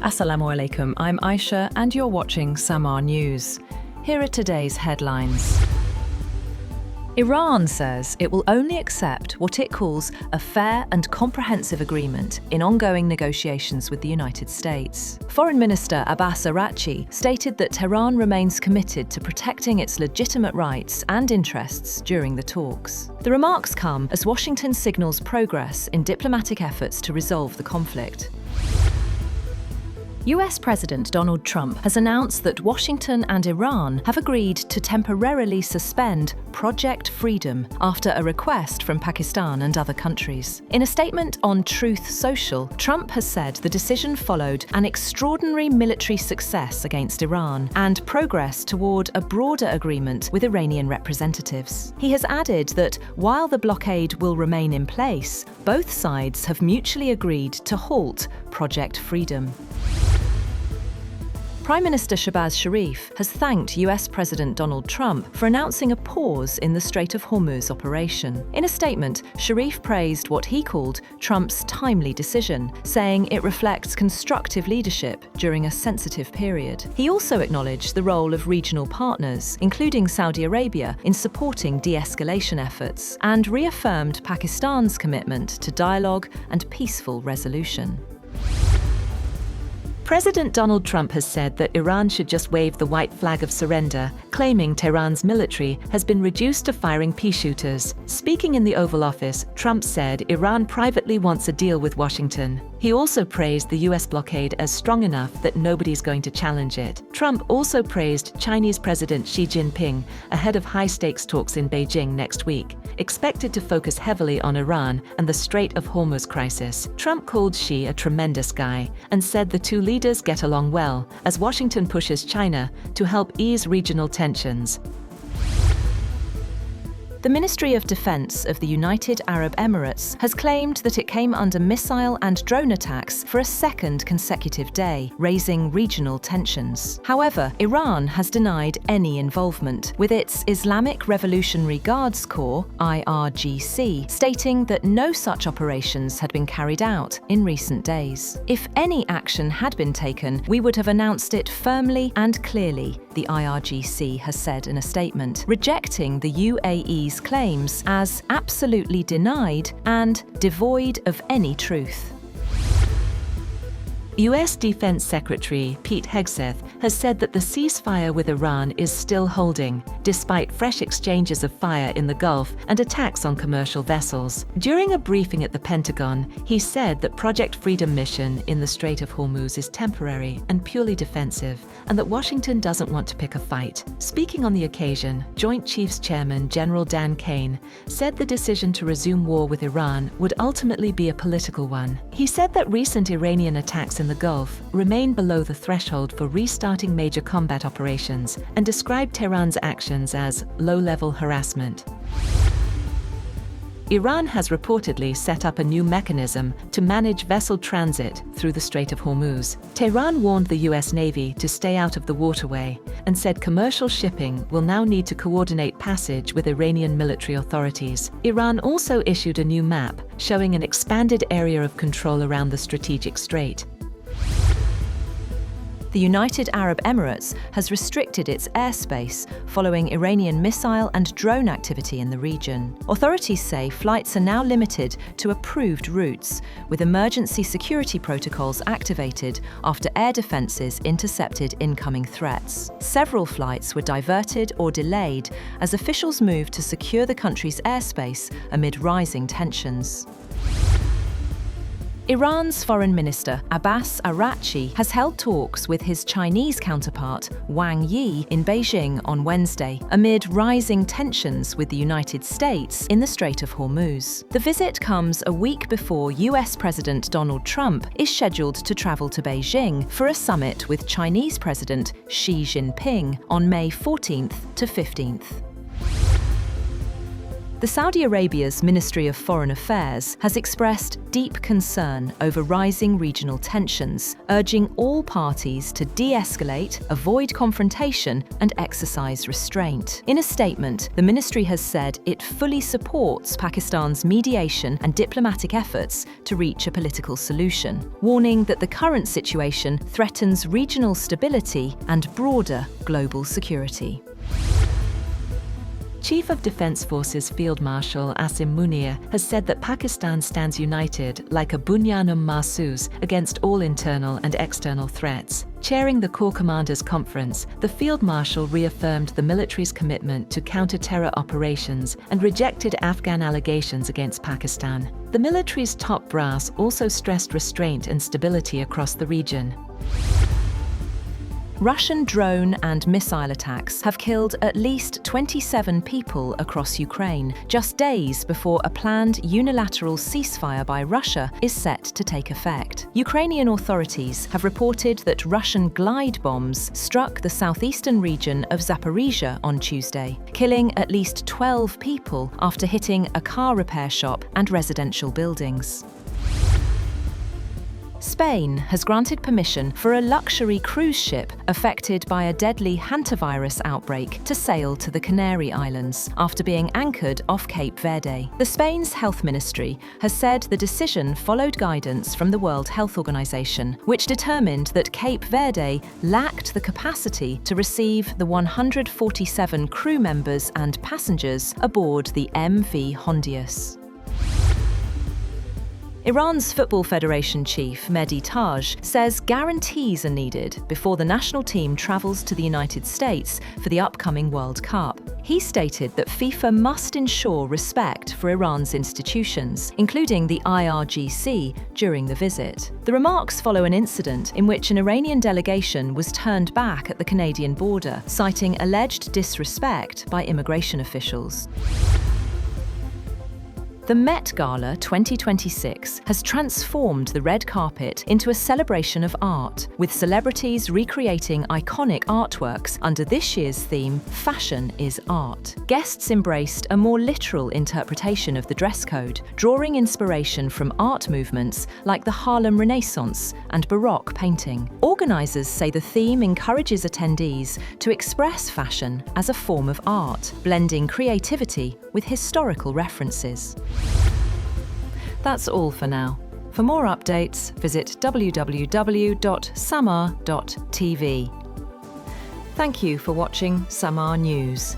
Assalamu alaikum, I'm Aisha and you're watching Samaa News. Here are today's headlines. Iran says it will only accept what it calls a fair and comprehensive agreement in ongoing negotiations with the United States. Foreign Minister Abbas Araghchi stated that Tehran remains committed to protecting its legitimate rights and interests during the talks. The remarks come as Washington signals progress in diplomatic efforts to resolve the conflict. US President Donald Trump has announced that Washington and Iran have agreed to temporarily suspend Project Freedom after a request from Pakistan and other countries. In a statement on Truth Social, Trump has said the decision followed an extraordinary military success against Iran and progress toward a broader agreement with Iranian representatives. He has added that while the blockade will remain in place, both sides have mutually agreed to halt Project Freedom. Prime Minister Shehbaz Sharif has thanked US President Donald Trump for announcing a pause in the Strait of Hormuz operation. In a statement, Sharif praised what he called Trump's timely decision, saying it reflects constructive leadership during a sensitive period. He also acknowledged the role of regional partners, including Saudi Arabia, in supporting de-escalation efforts, and reaffirmed Pakistan's commitment to dialogue and peaceful resolution. President Donald Trump has said that Iran should just wave the white flag of surrender, claiming Tehran's military has been reduced to firing pea shooters. Speaking in the Oval Office, Trump said Iran privately wants a deal with Washington. He also praised the US blockade as strong enough that nobody's going to challenge it. Trump also praised Chinese President Xi Jinping ahead of high-stakes talks in Beijing next week, expected to focus heavily on Iran and the Strait of Hormuz crisis. Trump called Xi a tremendous guy and said the two leaders get along well as Washington pushes China to help ease regional tensions. The Ministry of Defense of the United Arab Emirates has claimed that it came under missile and drone attacks for a second consecutive day, raising regional tensions. However, Iran has denied any involvement, with its Islamic Revolutionary Guard Corps, IRGC, stating that no such operations had been carried out in recent days. If any action had been taken, we would have announced it firmly and clearly, the IRGC has said in a statement, rejecting the UAE's claims as absolutely denied and devoid of any truth. US Defense Secretary Pete Hegseth has said that the ceasefire with Iran is still holding, despite fresh exchanges of fire in the Gulf and attacks on commercial vessels. During a briefing at the Pentagon, he said that Project Freedom mission in the Strait of Hormuz is temporary and purely defensive, and that Washington doesn't want to pick a fight. Speaking on the occasion, Joint Chiefs Chairman General Dan Kane said the decision to resume war with Iran would ultimately be a political one. He said that recent Iranian attacks in the Gulf remain below the threshold for restarting major combat operations and described Tehran's actions as low-level harassment. Iran has reportedly set up a new mechanism to manage vessel transit through the Strait of Hormuz. Tehran warned the US Navy to stay out of the waterway and said commercial shipping will now need to coordinate passage with Iranian military authorities. Iran also issued a new map showing an expanded area of control around the strategic strait. The United Arab Emirates has restricted its airspace following Iranian missile and drone activity in the region. Authorities say flights are now limited to approved routes, with emergency security protocols activated after air defenses intercepted incoming threats. Several flights were diverted or delayed as officials moved to secure the country's airspace amid rising tensions. Iran's Foreign Minister Abbas Araghchi has held talks with his Chinese counterpart Wang Yi in Beijing on Wednesday, amid rising tensions with the United States in the Strait of Hormuz. The visit comes a week before US President Donald Trump is scheduled to travel to Beijing for a summit with Chinese President Xi Jinping on May 14th to 15th. The Saudi Arabia's Ministry of Foreign Affairs has expressed deep concern over rising regional tensions, urging all parties to de-escalate, avoid confrontation, and exercise restraint. In a statement, the ministry has said it fully supports Pakistan's mediation and diplomatic efforts to reach a political solution, warning that the current situation threatens regional stability and broader global security. Chief of Defence Forces Field Marshal Asim Munir has said that Pakistan stands united like a bunyanum marsus against all internal and external threats. Chairing the Corps Commanders Conference, the Field Marshal reaffirmed the military's commitment to counter-terror operations and rejected Afghan allegations against Pakistan. The military's top brass also stressed restraint and stability across the region. Russian drone and missile attacks have killed at least 27 people across Ukraine, just days before a planned unilateral ceasefire by Russia is set to take effect. Ukrainian authorities have reported that Russian glide bombs struck the southeastern region of Zaporizhia on Tuesday, killing at least 12 people after hitting a car repair shop and residential buildings. Spain has granted permission for a luxury cruise ship affected by a deadly hantavirus outbreak to sail to the Canary Islands after being anchored off Cape Verde. The Spain's health ministry has said the decision followed guidance from the World Health Organization, which determined that Cape Verde lacked the capacity to receive the 147 crew members and passengers aboard the MV Hondius. Iran's Football Federation chief, Mehdi Taj, says guarantees are needed before the national team travels to the United States for the upcoming World Cup. He stated that FIFA must ensure respect for Iran's institutions, including the IRGC, during the visit. The remarks follow an incident in which an Iranian delegation was turned back at the Canadian border, citing alleged disrespect by immigration officials. The Met Gala 2026 has transformed the red carpet into a celebration of art, with celebrities recreating iconic artworks under this year's theme, Fashion is Art. Guests embraced a more literal interpretation of the dress code, drawing inspiration from art movements like the Harlem Renaissance and Baroque painting. Organisers say the theme encourages attendees to express fashion as a form of art, blending creativity with historical references. That's all for now. For more updates, visit www.samaa.tv. Thank you for watching Samaa News.